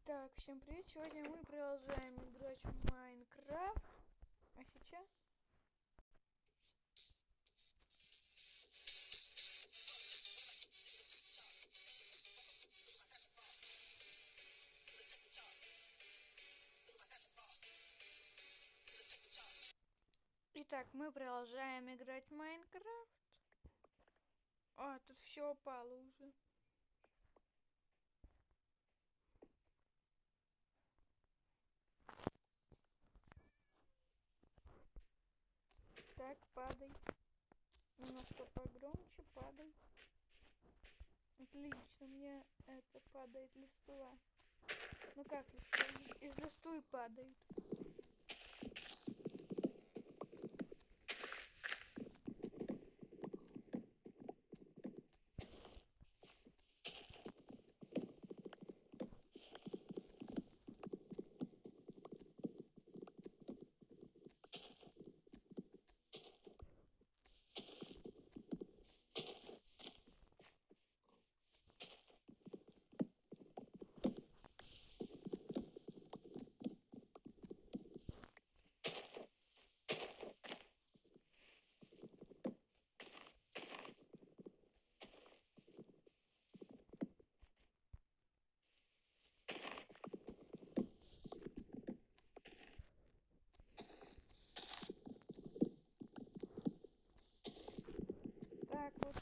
Так, всем привет! Сегодня мы продолжаем играть в Майнкрафт. А сейчас... Итак, мы продолжаем играть в Майнкрафт. А, тут все опало уже. Так, падай. Немножко погромче, падай. Отлично, мне это падает листва. Ну как листва? Из листвы падают.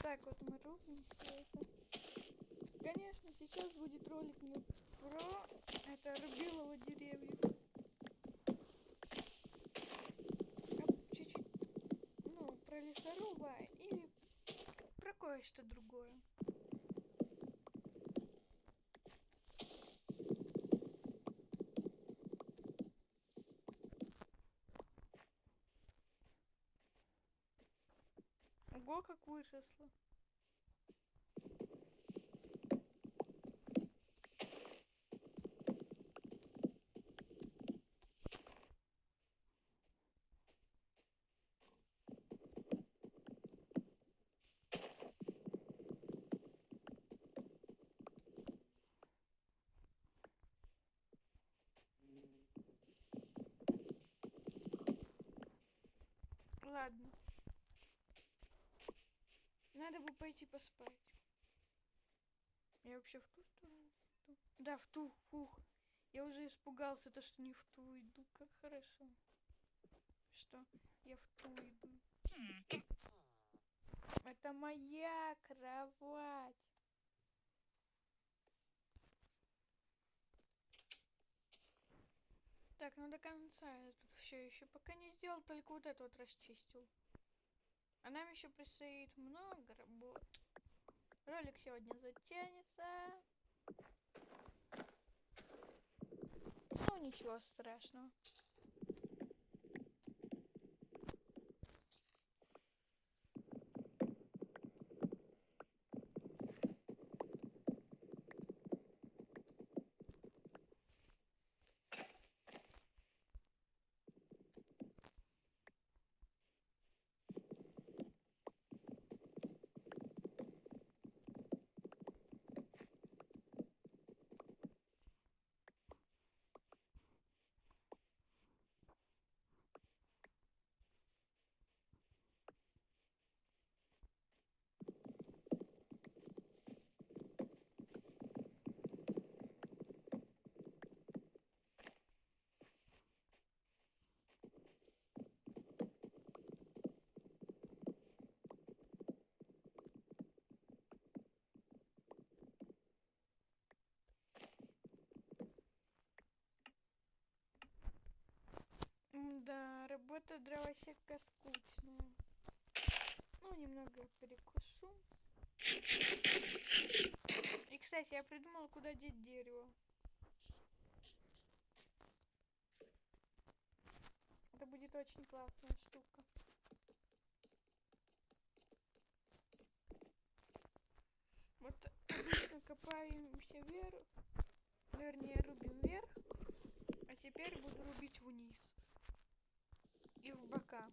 Так вот мы рубим все это. Конечно, сейчас будет ролик не про это рубилово деревьев, а чуть-чуть, ну, про лесоруба и про кое-что другое. Ого, как выросло. Ладно. Надо бы пойти поспать. Я вообще в ту сторону иду? Да, в ту. Фух. Я уже испугался, то что не в ту иду. Как хорошо. Что? Я в ту иду. Это моя кровать. Так, ну до конца я тут все еще пока не сделал, только вот это вот расчистил. А нам еще предстоит много работ. Ролик сегодня затянется. Ну, ничего страшного. Да, работа дровосека скучная. Ну, немного перекушу. И, кстати, я придумала, куда деть дерево. Это будет очень классная штука. Вот обычно копаемся вверх, вернее рубим вверх, а теперь буду рубить вниз и в бока.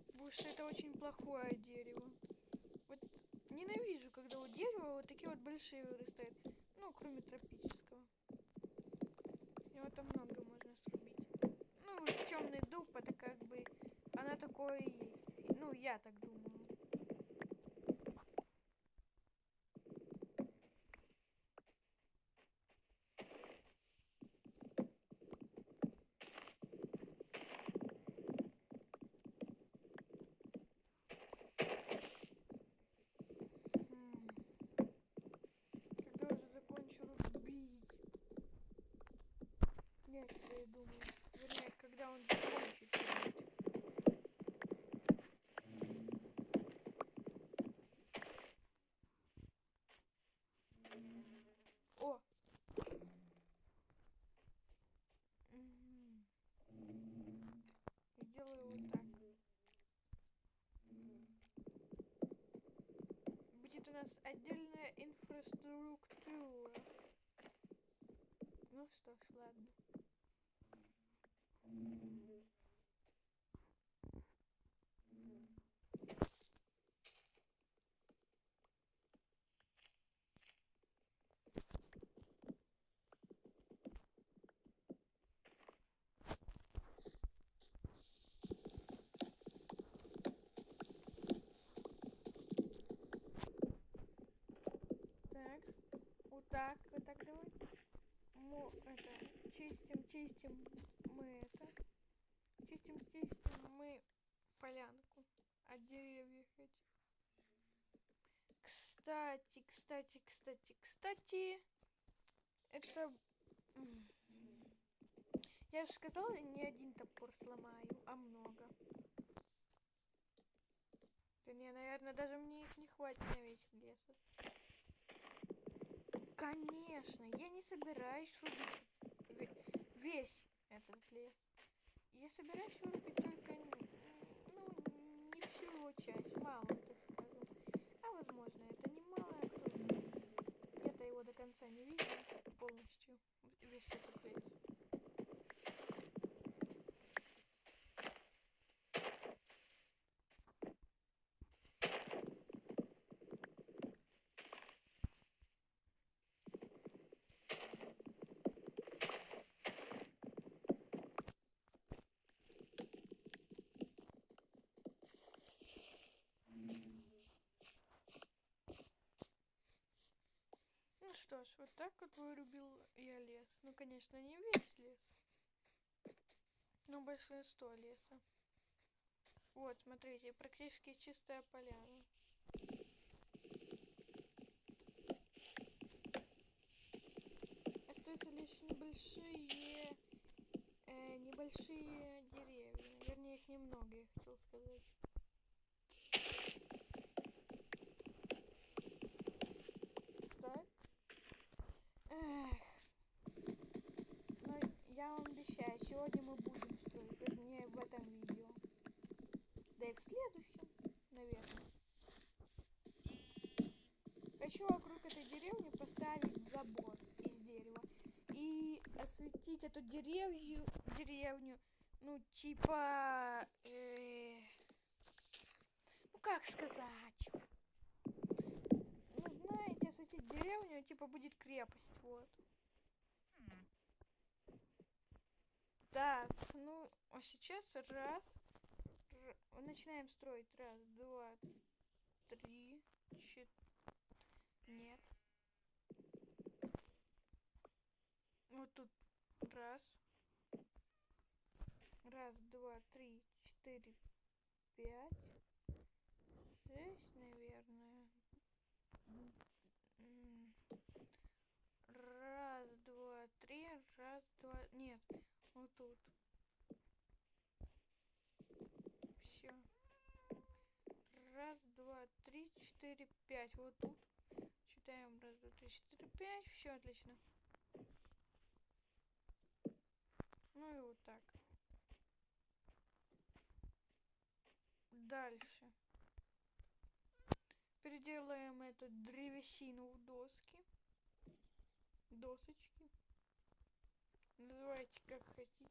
Потому что это очень плохое дерево. Вот ненавижу, когда у дерева вот такие вот большие вырастают. Ну, кроме тропического. это много можно срубить. Ну, темный дуб, это как бы, она такое и есть. Ну, я так думаю. Когда уже закончу рубить? Некоторые думают. Вернее, когда он закончит рубить. О! И делаю вот так. Будет у нас отдельная инфраструктура. Ну что ж, ладно. Так, вот так давай. Это, чистим мы это. Чистим мы полянку от деревьев этих. Кстати, это... Я же сказала, не один топор сломаю, а много. Да не, наверное, даже мне их не хватит на весь лес. Конечно, я не собираюсь рубить весь этот лес. Я собираюсь вырубить только, ну, не всю его часть, мало, так скажем. А возможно, это не мало, а кто знает. Я-то его до конца не видел полностью, весь этот лес. Ну что ж, вот так вот вырубил я лес. Ну, конечно, не весь лес, но большинство леса. Вот, смотрите, практически чистая поляна. Остаются лишь небольшие деревья. Вернее, их немного, я хотел сказать. Так. Эх. Но я вам обещаю, сегодня мы будем строить. Вернее, в этом видео. Да и в следующем, наверное. Хочу вокруг этой деревни поставить забор из дерева. И осветить эту деревню, ну, типа... ну, как сказать? Ну, знаете, осветить деревню, типа, будет крепость, вот. Так, ну, а сейчас начинаем строить. Раз, два, три, четыре. Нет. Вот тут раз. Раз, два, три, четыре, пять. 6, наверное. Раз, два, три, раз, два. Нет, вот тут. Все. Раз, два, три, четыре, пять. Вот тут. Считаем. Раз, два, три, четыре, пять. Все отлично. Ну и вот так. Дальше. Переделаем эту древесину в доски. Досочки. Называйте как хотите.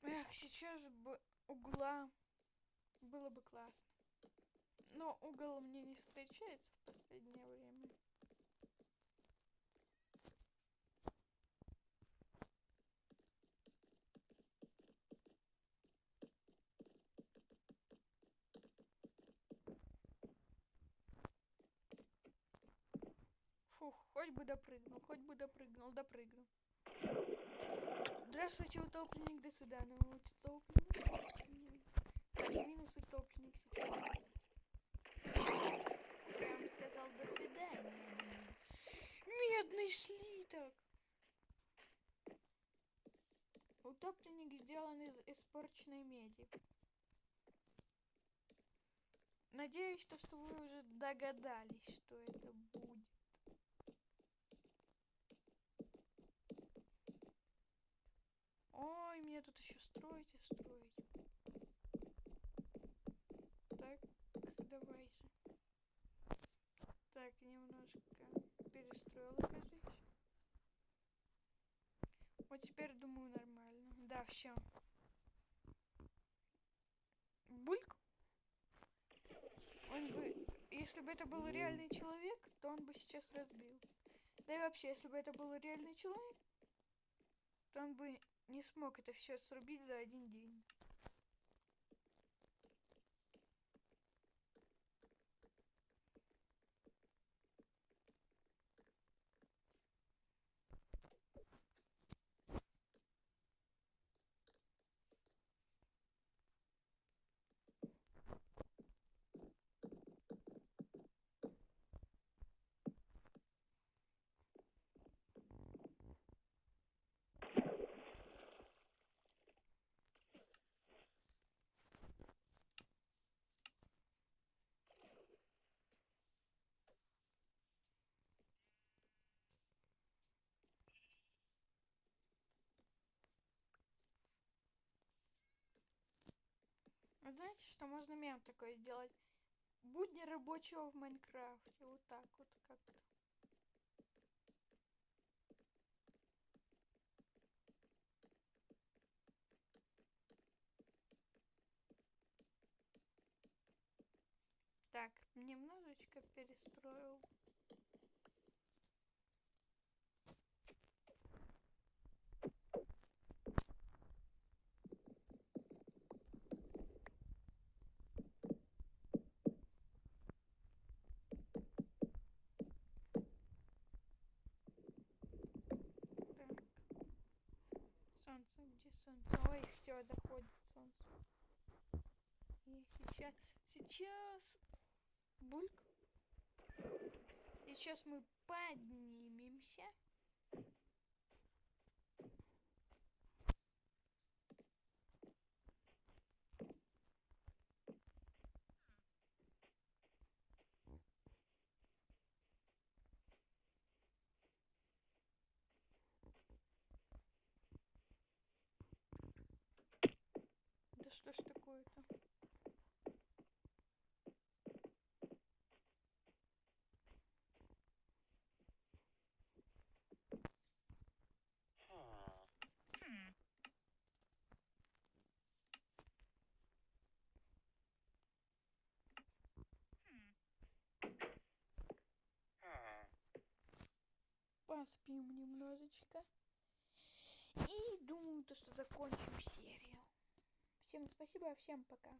Эх, сейчас бы угла было бы классно. Но угол мне не встречается в последнее время. Фух, хоть бы допрыгнул, допрыгнул. Здравствуйте, утопленник, до свидания. Утопленник. Так, минус утопленник сейчас. Я вам сказал до свидания, думаю. Медный слиток. Утопленник сделан из испорченной меди. Надеюсь, что вы уже догадались, что это будет. Ой, мне тут еще строить и строить. Так, давай же. Так, немножко перестроила, кажется. Вот теперь, думаю, нормально. Да, все. Бульк. Он бы... Если бы это был реальный человек, то он бы сейчас разбился. Да и вообще, если бы это был реальный человек, то он бы не смог это все срубить за один день. Вот знаете, что можно мем такой сделать? Будни рабочего в Майнкрафте. Вот так вот как-то. Так, немножечко перестроил. Так. Солнце, где солнце? Ой, все, заходит солнце. И сейчас, бульк. Сейчас мы поднимемся. Да что ж такое-то? Поспим немножечко. И думаю, что закончим серию. Всем спасибо, всем пока.